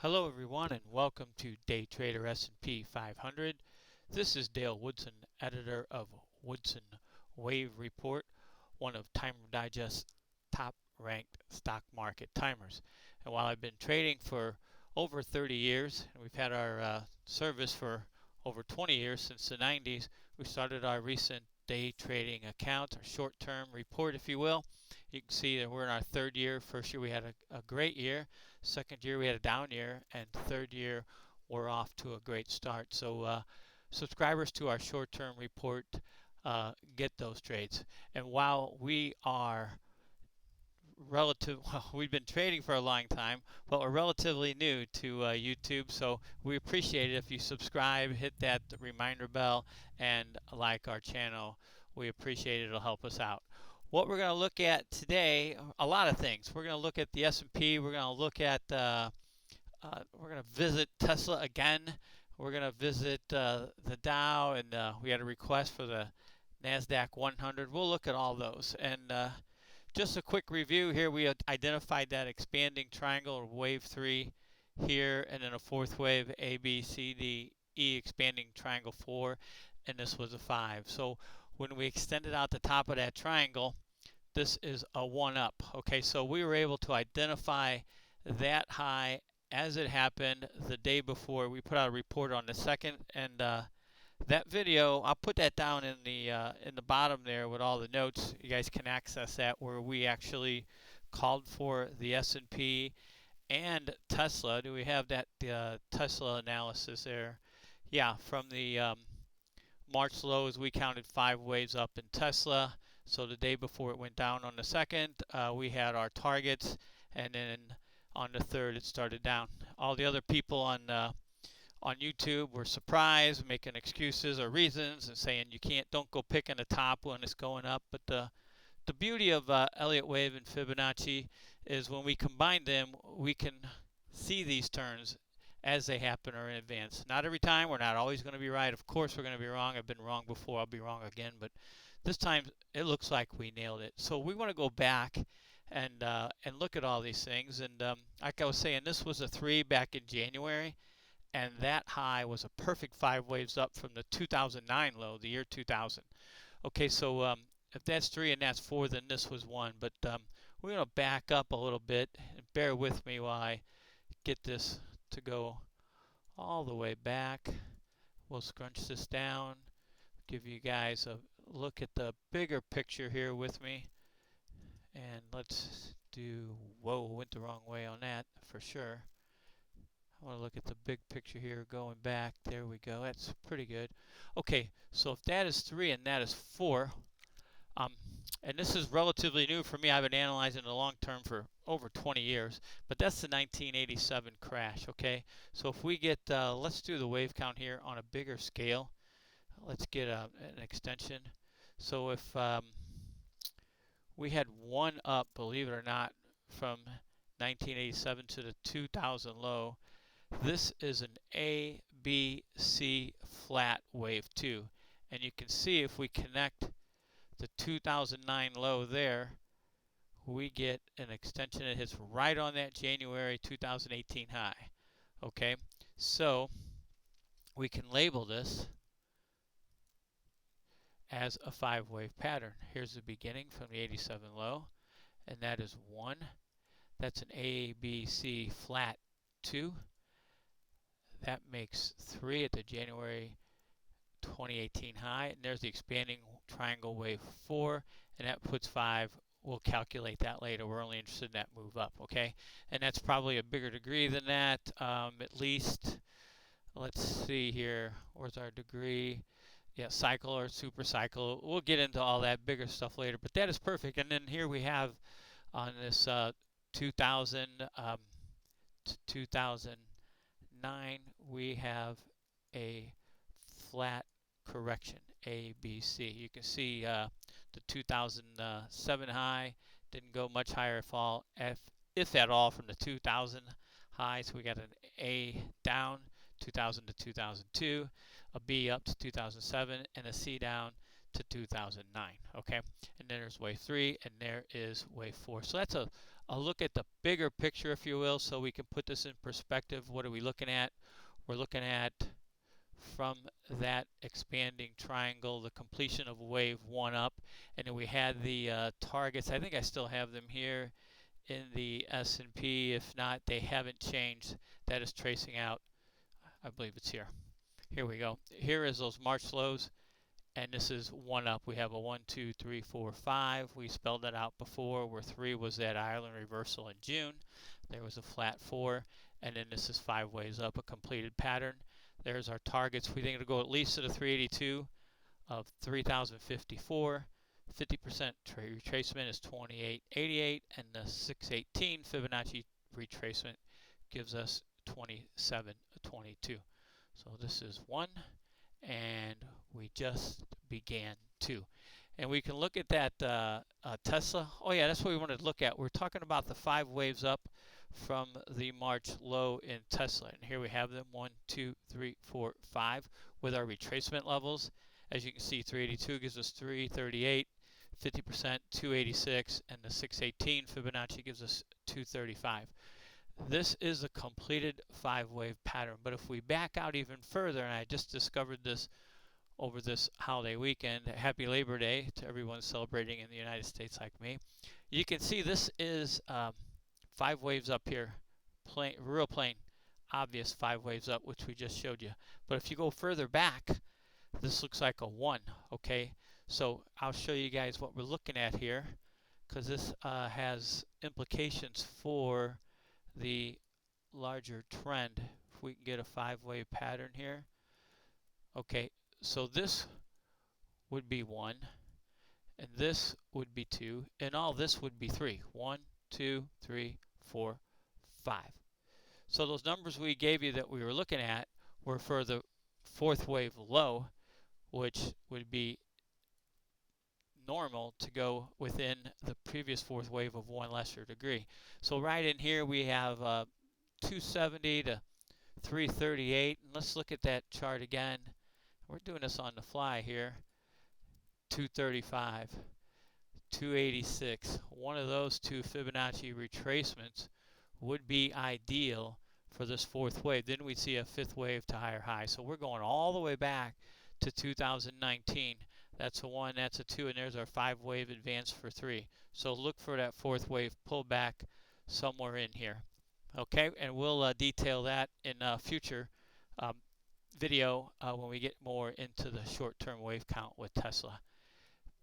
Hello everyone and welcome to Day Trader S&P 500. This is Dale Woodson, editor of Woodson Wave Report, one of Timer Digest's top ranked stock market timers. And while I've been trading for over 30 years, and we've had our service for over 20 years since the 90s, we started our recent day trading account, our short-term report if you will. You can see that we're in our third year. First year we had a great year. Second year we had a down year, and third year we're off to a great start. So subscribers to our short-term report get those trades. And while we are well, we've been trading for a long time, but we're relatively new to YouTube, so we appreciate it if you subscribe, hit that reminder bell, and like our channel. We appreciate it. It'll help us out. What we're going to look at today, a lot of things. We're going to look at the S&P. We're going to look at, we're going to visit Tesla again. We're going to visit the Dow, and we had a request for the Nasdaq 100. We'll look at all those. And just a quick review here. We identified that expanding triangle, or wave 3 here, and then a fourth wave, A, B, C, D, E, expanding triangle 4, and this was a 5. So when we extended out the top of that triangle, this is a 1-up. Okay, so we were able to identify that high as it happened the day before. We put out a report on the 2nd, and that video, I'll put that down in the bottom there with all the notes. You guys can access that, where we actually called for the S&P and Tesla. Do we have that Tesla analysis there? Yeah, from the March lows, we counted 5 waves up in Tesla. So the day before it went down on the 2nd, we had our targets, and then on the 3rd it started down. All the other people on YouTube were surprised, making excuses or reasons and saying don't go picking the top when it's going up. But the beauty of Elliott Wave and Fibonacci is when we combine them, we can see these turns as they happen or in advance. Not every time. We're not always going to be right. Of course we're going to be wrong. I've been wrong before. I'll be wrong again. But this time it looks like we nailed it. So we want to go back and look at all these things. And like I was saying, this was a 3 back in January. And that high was a perfect 5 waves up from the 2009 low, the year 2000. Okay, so if that's 3 and that's 4, then this was 1. But we're going to back up a little bit and bear with me while I get this to go all the way back. We'll scrunch this down, give you guys a look at the bigger picture here with me. And let's do, whoa, went the wrong way on that for sure. I want to look at the big picture here going back. There we go. That's pretty good. Okay, so if that is 3 and that is 4, and this is relatively new for me. I've been analyzing the long term for over 20 years, but that's the 1987 crash, okay? So if we get, let's do the wave count here on a bigger scale. Let's get an extension. So if we had 1 up, believe it or not, from 1987 to the 2000 low, this is an A, B, C flat wave 2. And you can see if we connect the 2009 low there, we get an extension that hits right on that January 2018 high. Okay, so we can label this as a 5 wave pattern. Here's the beginning from the 87 low, and that is 1. That's an A, B, C flat 2. That makes 3 at the January 2018 high, and there's the expanding triangle wave 4, and that puts 5. We'll calculate that later. We're only interested in that move up, okay? And that's probably a bigger degree than that, at least. Let's see here. Where's our degree? Yeah, cycle or super cycle. We'll get into all that bigger stuff later, but that is perfect. And then here we have on this 2000 to 2009, we have a flat correction, A, B, C. You can see the 2007 high didn't go much higher, fall if at all, from the 2000 high. So we got an A down 2000 to 2002, a B up to 2007, and a C down to 2009. Okay, and then there's wave 3, and there is wave 4. So that's a a look at the bigger picture, if you will, so we can put this in perspective. What are we looking at? We're looking at, from that expanding triangle, the completion of wave 1 up, and then we had the targets. I think I still have them here in the S&P. If not, they haven't changed. That is tracing out. I believe it's here. Here we go. Here is those March lows, and this is 1 up. We have a 1, 2, 3, 4, 5. We spelled that out before, where 3 was that island reversal in June. There was a flat 4, and then this is 5 waves up, a completed pattern. There's our targets. We think it'll go at least to the 382 of 3,054. 50% retracement is 2888, and the 618 Fibonacci retracement gives us 2722. So this is 1, and we just began 2. And we can look at that Tesla. Oh yeah, that's what we wanted to look at. We're talking about the 5 waves up from the March low in Tesla. And here we have them, 1, 2, 3, 4, 5, with our retracement levels. As you can see, 382 gives us 338, 50%, 286, and the 618 Fibonacci gives us 235. This is a completed 5-wave pattern. But if we back out even further, and I just discovered this over this holiday weekend, happy Labor Day to everyone celebrating in the United States like me, you can see this is 5 waves up here, plain, real plain, obvious 5 waves up, which we just showed you. But if you go further back, this looks like a 1, okay? So I'll show you guys what we're looking at here, because this has implications for the larger trend. If we can get a 5-wave pattern here. Okay, so this would be 1, and this would be 2, and all this would be 3. 1, 2, 3, 4, 5. So those numbers we gave you that we were looking at were for the 4th wave low, which would be normal to go within the previous 4th wave of 1 lesser degree. So right in here we have 270 to 338. And let's look at that chart again. We're doing this on the fly here. 235, 286. One of those 2 Fibonacci retracements would be ideal for this 4th wave. Then we'd see a 5th wave to higher high. So we're going all the way back to 2019. That's a 1, that's a 2, and there's our 5-wave advance for 3. So look for that 4th wave pullback somewhere in here. Okay, and we'll detail that in a future video when we get more into the short-term wave count with Tesla.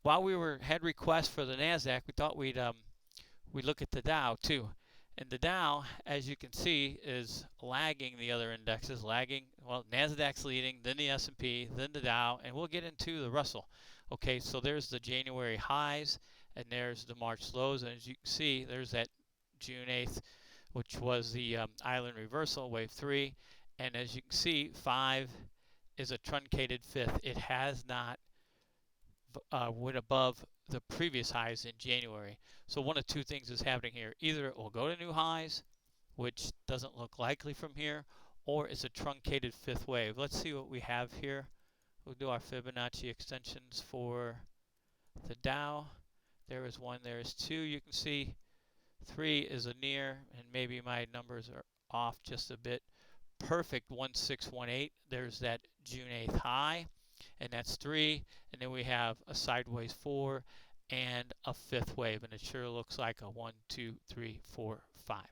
While we had requests for the Nasdaq, we thought we'd look at the Dow too. And the Dow, as you can see, is lagging the other indexes. Lagging, well, Nasdaq's leading, then the S&P, then the Dow, and we'll get into the Russell. Okay, so there's the January highs, and there's the March lows, and as you can see, there's that June 8th, which was the island reversal, wave 3, and as you can see, 5 is a truncated 5th. It has not went above the previous highs in January. So one of 2 things is happening here. Either it will go to new highs, which doesn't look likely from here, or it's a truncated 5th wave. Let's see what we have here. We'll do our Fibonacci extensions for the Dow. There is 1, there is 2. You can see 3 is a near, and maybe my numbers are off just a bit. Perfect 1618. There's that June 8th high, and that's 3. And then we have a sideways 4 and a 5th wave, and it sure looks like a 1, 2, 3, 4, 5.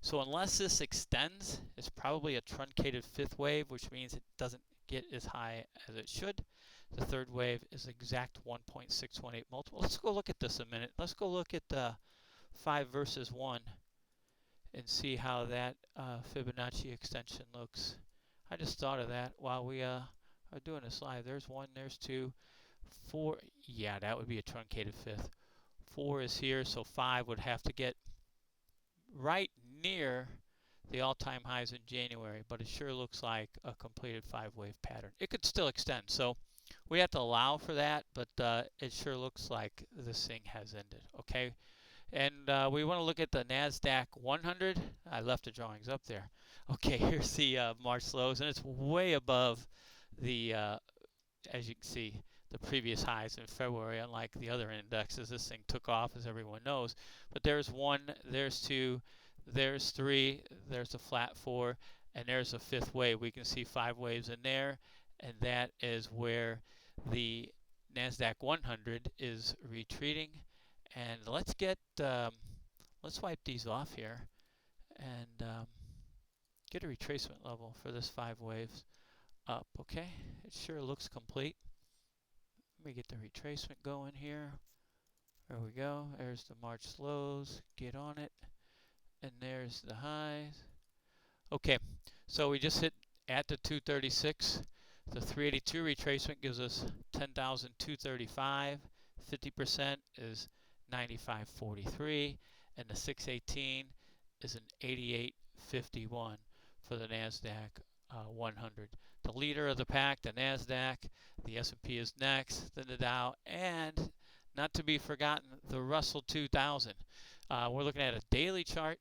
So unless this extends, it's probably a truncated 5th wave, which means it doesn't get as high as it should. The 3rd wave is exact 1.618 multiple. Let's go look at this a minute. Let's go look at the 5 versus 1 and see how that Fibonacci extension looks. I just thought of that while we are doing this live. There's 1, there's 2, 4. Yeah, that would be a truncated 5th. 4 is here, so 5 would have to get right near the all-time highs in January, but it sure looks like a completed 5-wave pattern. It could still extend, so we have to allow for that, but it sure looks like this thing has ended. Okay. And we want to look at the Nasdaq 100. I left the drawings up there. Okay, here's the March lows, and it's way above the, as you can see, the previous highs in February. Unlike the other indexes, this thing took off, as everyone knows. But there's 1, there's 2, there's 3, there's a flat 4, and there's a 5th wave. We can see 5 waves in there, and that is where the Nasdaq 100 is retreating. And let's wipe these off here and get a retracement level for this 5 waves up. Okay, it sure looks complete. Let me get the retracement going here. There we go. There's the March lows. Get on it. And there's the highs. Okay, so we just hit at the 236. The 382 retracement gives us 10,235. 50% is 95.43, and the 618 is an 88.51 for the Nasdaq 100. The leader of the pack, the Nasdaq. The S&P is next, then the Dow, and not to be forgotten, the Russell 2000. We're looking at a daily chart.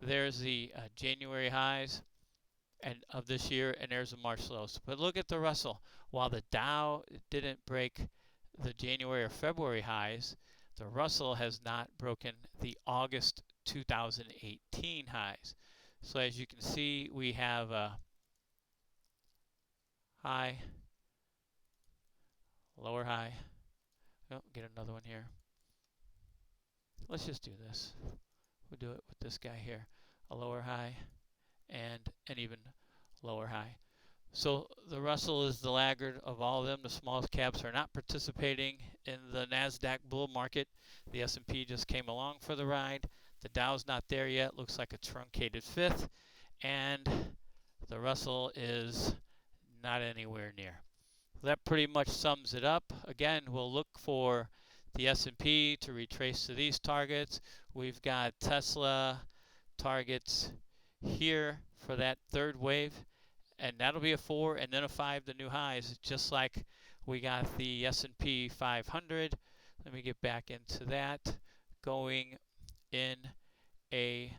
There's the January highs of this year, and there's the March lows. But look at the Russell. While the Dow didn't break the January or February highs, the Russell has not broken the August 2018 highs. So as you can see, we have a high, lower high. Oh, get another one here. Let's just do this. We'll do it with this guy here. A lower high and an even lower high. So the Russell is the laggard of all of them. The smallest caps are not participating in the Nasdaq bull market. The S&P just came along for the ride. The Dow's not there yet. Looks like a truncated 5th. And the Russell is not anywhere near. That pretty much sums it up. Again, we'll look for the S&P to retrace to these targets. We've got Tesla targets here for that 3rd wave, and that'll be a 4 and then a 5, the new highs, just like we got the S&P 500. Let me get back into that. Going in a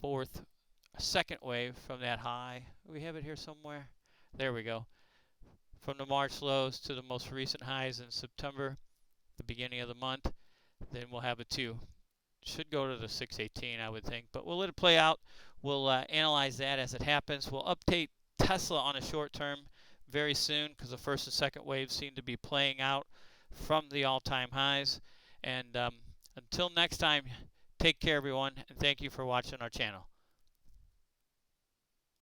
2nd wave from that high. We have it here somewhere. There we go. From the March lows to the most recent highs in September, the beginning of the month, then we'll have a 2. Should go to the 618, I would think, but we'll let it play out. We'll analyze that as it happens. We'll update Tesla on a short term very soon because the 1st and 2nd waves seem to be playing out from the all-time highs. And until next time, take care, everyone, and thank you for watching our channel.